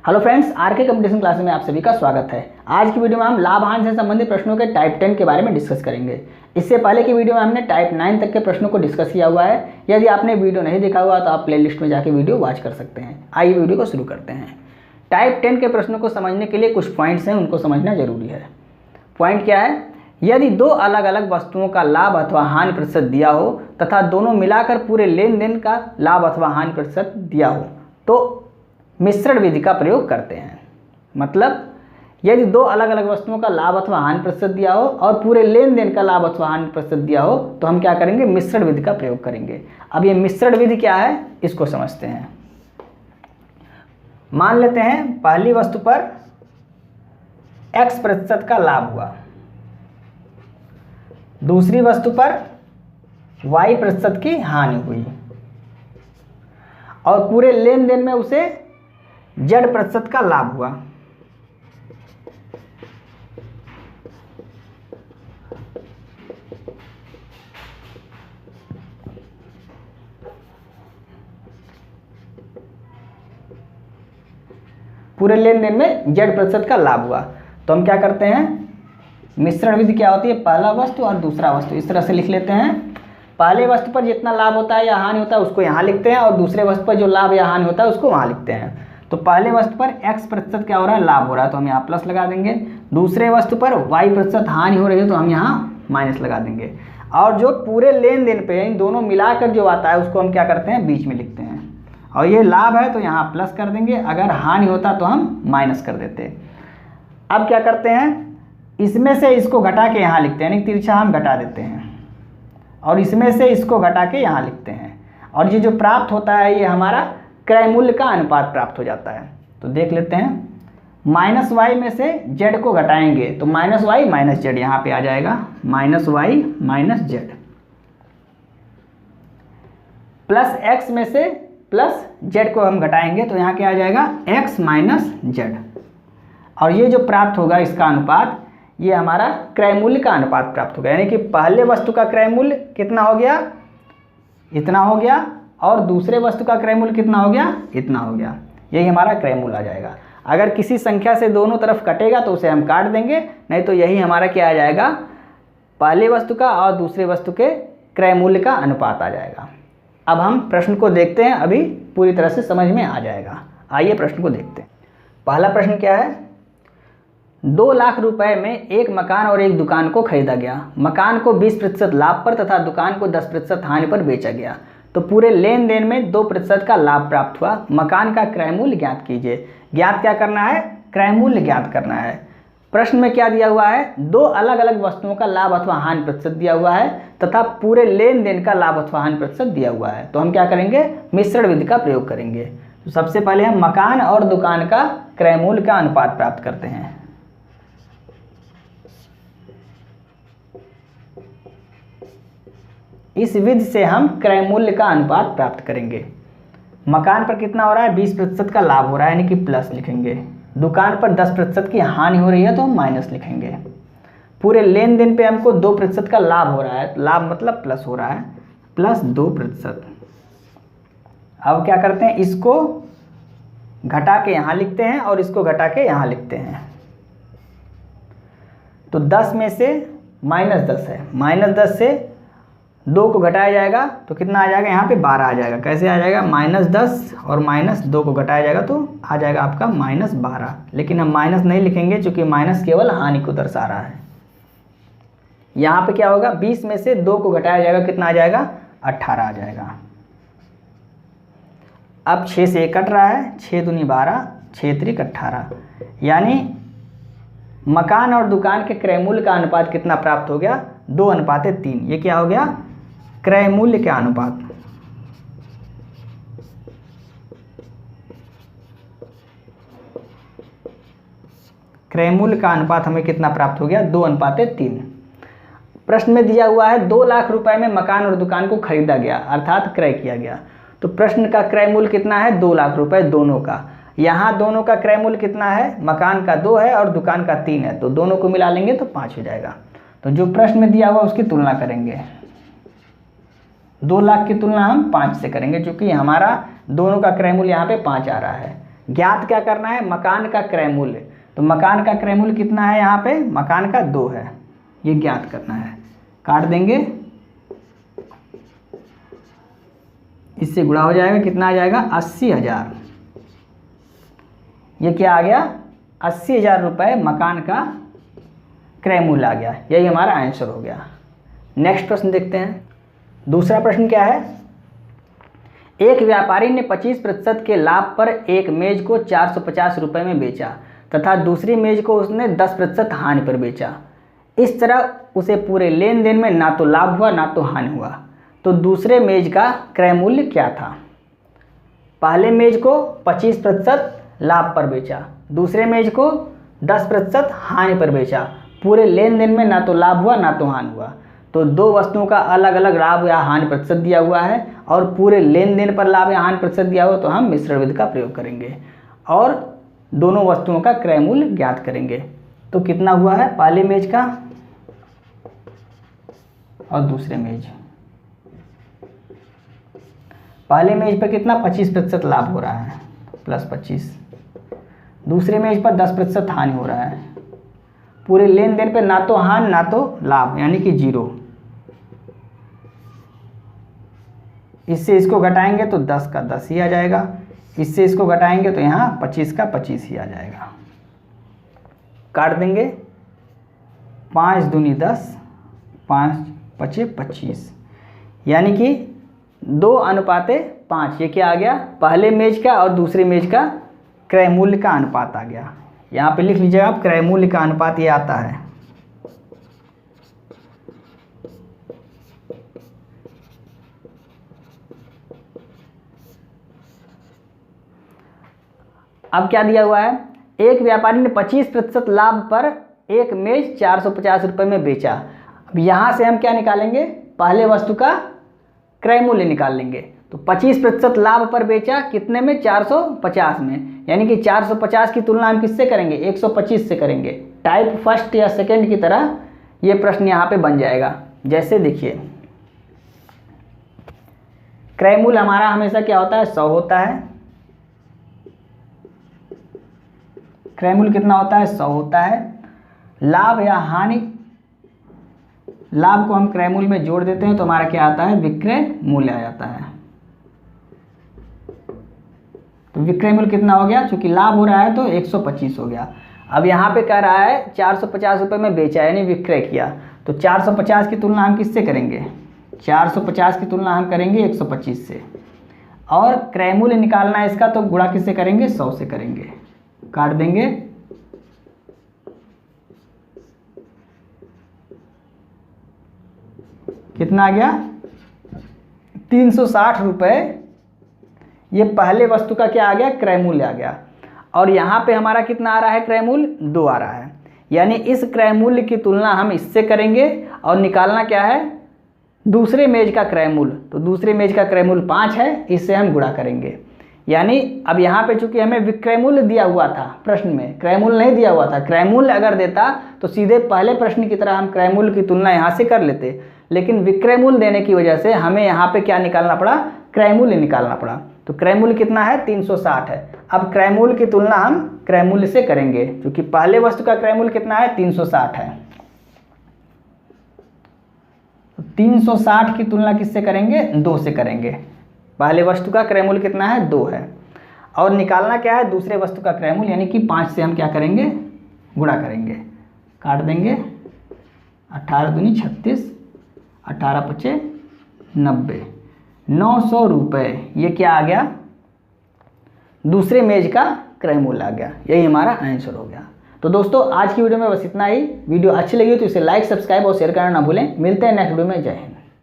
Hello friends, RK competition class में आप सभी का स्वागत है। आज की वीडियो में हम लाभ हानि से संबंधित प्रश्नों के टाइप 10 के बारे में डिस्कस करेंगे। इससे पहले की वीडियो में हमने टाइप 9 तक के प्रश्नों को डिस्कस किया हुआ है। यदि आपने वीडियो नहीं देखा हुआ तो आप प्लेलिस्ट में जाकर वीडियो वॉच कर सकते हैं। आइए वीडियो को शुरू करते हैं। टाइप 10 के प्रश्नों को समझने के लिए कुछ पॉइंट्स हैं, उनको समझना जरूरी है। पॉइंट क्या है? यदि दो अलग अलग वस्तुओं का लाभ अथवा हानि प्रतिशत दिया हो तथा दोनों मिलाकर पूरे लेन देन का लाभ अथवा हानि प्रतिशत दिया हो तो मिश्रण विधि का प्रयोग करते हैं। मतलब यदि दो अलग अलग वस्तुओं का लाभ अथवा हानि प्रतिशत दिया हो और पूरे लेन देन का लाभ अथवा हानि प्रतिशत दिया हो तो हम क्या करेंगे? मिश्रण विधि का प्रयोग करेंगे। अब ये मिश्रण विधि क्या है, इसको समझते हैं। मान लेते हैं पहली वस्तु पर x% का लाभ हुआ, दूसरी वस्तु पर y% की हानि हुई और पूरे लेन देन में उसे z% का लाभ हुआ। पूरे लेन देन में z% का लाभ हुआ तो हम क्या करते हैं? मिश्रण विधि क्या होती है? पहला वस्तु और दूसरा वस्तु इस तरह से लिख लेते हैं। पहले वस्तु पर जितना लाभ होता है या हानि होता है उसको यहाँ लिखते हैं और दूसरे वस्तु पर जो लाभ या हानि होता है उसको वहाँ लिखते हैं। तो पहले वस्तु पर x% क्या हो रहा है? लाभ हो रहा है तो हम यहाँ प्लस लगा देंगे। दूसरे वस्तु पर y% हानि हो रही है तो हम यहाँ माइनस लगा देंगे। और जो पूरे लेन देन पे इन दोनों मिलाकर जो आता है उसको हम क्या करते हैं? बीच में लिखते हैं। और ये लाभ है तो यहाँ प्लस कर देंगे, अगर हानि होता तो हम माइनस कर देते। अब क्या करते हैं? इसमें से इसको घटा के यहाँ लिखते हैं, यानी तिरछा हम घटा देते हैं और इसमें से इसको घटा के यहाँ लिखते हैं और ये जो प्राप्त होता है ये हमारा क्रय मूल्य का अनुपात प्राप्त हो जाता है। तो देख लेते हैं, -y में से z को घटाएंगे तो -y - z यहाँ पे आ जाएगा, -y - z प्लस x में से प्लस z को हम घटाएंगे तो यहाँ क्या आ जाएगा? x - z। और ये जो प्राप्त होगा इसका अनुपात, ये हमारा क्रय मूल्य का अनुपात प्राप्त होगा। यानी कि पहले वस्तु का क्रय मूल्य कितना हो गया? इतना हो गया और दूसरे वस्तु का क्रय मूल्य कितना हो गया? इतना हो गया। यही हमारा क्रय मूल्य आ जाएगा। अगर किसी संख्या से दोनों तरफ कटेगा तो उसे हम काट देंगे, नहीं तो यही हमारा क्या आ जाएगा? पहले वस्तु का और दूसरे वस्तु के क्रय मूल्य का अनुपात आ जाएगा। अब हम प्रश्न को देखते हैं, अभी पूरी तरह से समझ में आ जाएगा। आइए प्रश्न को देखते हैं। पहला प्रश्न क्या है? 2 लाख रुपए में एक मकान और एक दुकान को खरीदा गया। मकान को 20% लाभ पर तथा दुकान को 10% हानि पर बेचा गया तो पूरे लेन देन में 2% का लाभ प्राप्त हुआ। मकान का क्रय मूल्य ज्ञात कीजिए। ज्ञात क्या करना है? क्रय मूल्य ज्ञात करना है। प्रश्न में क्या दिया हुआ है? 2 अलग अलग वस्तुओं का लाभ अथवा हानि प्रतिशत दिया हुआ है तथा पूरे लेन देन का लाभ अथवा हानि प्रतिशत दिया हुआ है। तो हम क्या करेंगे? मिश्रण विधि का प्रयोग करेंगे। तो सबसे पहले हम मकान और दुकान का क्रय मूल्य का अनुपात प्राप्त करते हैं। इस विधि से हम क्रय मूल्य का अनुपात प्राप्त करेंगे। मकान पर कितना हो रहा है? 20% का लाभ हो रहा है, यानी कि प्लस लिखेंगे। दुकान पर 10% की हानि हो रही है तो हम माइनस लिखेंगे। पूरे लेन देन पे हमको 2% का लाभ हो रहा है, लाभ मतलब प्लस हो रहा है, प्लस 2%। अब क्या करते हैं? इसको घटा के यहाँ लिखते हैं और इसको घटा के यहाँ लिखते हैं। तो 10 में से -10 है, -10 से 2 को घटाया जाएगा तो कितना आ जाएगा? यहाँ पे 12 आ जाएगा। कैसे आ जाएगा? -10 और -2 को घटाया जाएगा तो आ जाएगा आपका -12। लेकिन हम माइनस नहीं लिखेंगे क्योंकि माइनस केवल हानि को दर्शा रहा है। यहाँ पे क्या होगा? 20 में से 2 को घटाया जाएगा, कितना आ जाएगा? 18 आ जाएगा। अब 6 से 1 कट रहा है, 6 दूनी 12, 6 त्रिक 18। यानी मकान और दुकान के क्रय मूल्य का अनुपात कितना प्राप्त हो गया? 2:3। ये क्या हो गया? क्रय मूल्य का अनुपात। क्रय मूल्य का अनुपात हमें कितना प्राप्त हो गया? 2:3। प्रश्न में दिया हुआ है 2 लाख रुपए में मकान और दुकान को खरीदा गया, अर्थात क्रय किया गया। तो प्रश्न का क्रय मूल्य कितना है? 2 लाख रुपए दोनों का। यहाँ दोनों का क्रय मूल्य कितना है? मकान का 2 है और दुकान का 3 है, तो दोनों को मिला लेंगे तो 5 हो जाएगा। तो जो प्रश्न में दिया हुआ उसकी तुलना करेंगे। 2 लाख की तुलना हम 5 से करेंगे, क्योंकि हमारा दोनों का क्रय मूल्य यहाँ पे 5 आ रहा है। ज्ञात क्या करना है, मकान का क्रय मूल्य। तो मकान का क्रय मूल्य कितना है, यहाँ पे मकान का 2 है, ये ज्ञात करना है। काट देंगे, इससे गुणा हो जाएगा, कितना आ जाएगा 80,000। ये क्या आ गया 80,000 रुपये मकान का क्रय मूल्य आ गया। यही हमारा आंसर हो गया। नेक्स्ट प्रश्न देखते हैं। दूसरा प्रश्न क्या है, एक व्यापारी ने 25% के लाभ पर एक मेज को 450 रुपये में बेचा तथा दूसरी मेज को उसने 10% हानि पर बेचा। इस तरह उसे पूरे लेन देन में ना तो लाभ हुआ ना तो हानि हुआ। तो दूसरे मेज का क्रय मूल्य क्या था। पहले मेज को 25% लाभ पर बेचा, दूसरे मेज को 10% हानि पर बेचा। पूरे लेन देन में ना तो लाभ हुआ ना तो हानि हुआ। तो दो वस्तुओं का अलग अलग लाभ या हानि प्रतिशत दिया हुआ है और पूरे लेन देन पर लाभ या हानि प्रतिशत दिया हुआ, तो हम मिश्रण विधि का प्रयोग करेंगे और दोनों वस्तुओं का क्रय मूल्य ज्ञात करेंगे। तो कितना हुआ है पहले मेज का और दूसरे मेज। पहले मेज पर कितना 25% लाभ हो रहा है प्लस 25, दूसरे मेज पर 10% हानि हो रहा है। पूरे लेन देन पे ना तो हानि ना तो लाभ, यानी कि 0। इससे इसको घटाएंगे तो 10 का 10 ही आ जाएगा, इससे इसको घटाएंगे तो यहाँ 25 का 25 ही आ जाएगा। काट देंगे, 5 दूनी 10, 5 पचे 25, यानी कि 2:5। ये क्या आ गया पहले मेज का और दूसरे मेज का क्रय मूल्य का अनुपात आ गया। यहाँ पे लिख लीजिएगा आप, क्रय मूल्य का अनुपात ये आता है। अब क्या दिया हुआ है, एक व्यापारी ने 25% लाभ पर एक मेज 450 रुपये में बेचा। अब यहाँ से हम क्या निकालेंगे, पहले वस्तु का क्रय मूल्य निकाल लेंगे। तो 25% लाभ पर बेचा कितने में, 450 में, यानी कि 450 की तुलना हम किससे करेंगे, 125 से करेंगे। टाइप फर्स्ट या सेकंड की तरह ये प्रश्न यहाँ पे बन जाएगा। जैसे देखिए, क्रय मूल्य हमारा हमेशा क्या होता है, 100 होता है। क्रय मूल्य कितना होता है, 100 होता है। लाभ या हानि, लाभ को हम क्रय मूल्य में जोड़ देते हैं तो हमारा क्या आता है, विक्रय मूल्य आ जाता है। तो विक्रय मूल्य कितना हो गया, चूंकि लाभ हो रहा है तो 125 हो गया। अब यहाँ पे कह रहा है 450 रुपये में बेचा, यानी विक्रय किया। तो 450 की तुलना हम किससे करेंगे, 450 की तुलना हम करेंगे 125 से। और क्रय मूल्य निकालना है इसका, तो गुणा किससे करेंगे, 100 से करेंगे। काट देंगे, कितना आ गया 360 रुपये। ये पहले वस्तु का क्या आ गया, क्रय मूल्य आ गया। और यहाँ पे हमारा कितना आ रहा है, क्रय मूल्य 2 आ रहा है। यानी इस क्रय मूल्य की तुलना हम इससे करेंगे और निकालना क्या है, दूसरे मेज का क्रय मूल्य। तो दूसरे मेज का क्रय मूल्य 5 है, इससे हम गुणा करेंगे। यानी अब यहाँ पे चूंकि हमें विक्रय मूल्य दिया हुआ था, प्रश्न में क्रय मूल्य नहीं दिया हुआ था। क्रय मूल्य अगर देता तो सीधे पहले प्रश्न की तरह हम क्रय मूल्य की तुलना यहाँ से कर लेते, लेकिन विक्रय मूल्य देने की वजह से हमें यहाँ पे क्या निकालना पड़ा, क्रय मूल्य निकालना पड़ा। तो क्रय मूल्य कितना है, 360 है। अब क्रय मूल्य की तुलना हम क्रय मूल्य से करेंगे, क्योंकि पहले वस्तु का क्रय मूल्य कितना है, 360 है। 360 की तुलना किससे करेंगे, 2 से करेंगे। पहले वस्तु का क्रय मूल्य कितना है, 2 है। और निकालना क्या है, दूसरे वस्तु का क्रय मूल्य, यानी कि 5 से हम क्या करेंगे, गुणा करेंगे। काट देंगे, 18 दूनी 36, 18 पचे 90, 900 रुपये। ये क्या आ गया, दूसरे मेज का क्रय मूल्य आ गया। यही हमारा आंसर हो गया। तो दोस्तों आज की वीडियो में बस इतना ही। वीडियो अच्छी लगी तो इसे लाइक, सब्सक्राइब और शेयर करना ना भूलें। मिलते हैं नेक्स्ट वीडियो में। जय हिंद।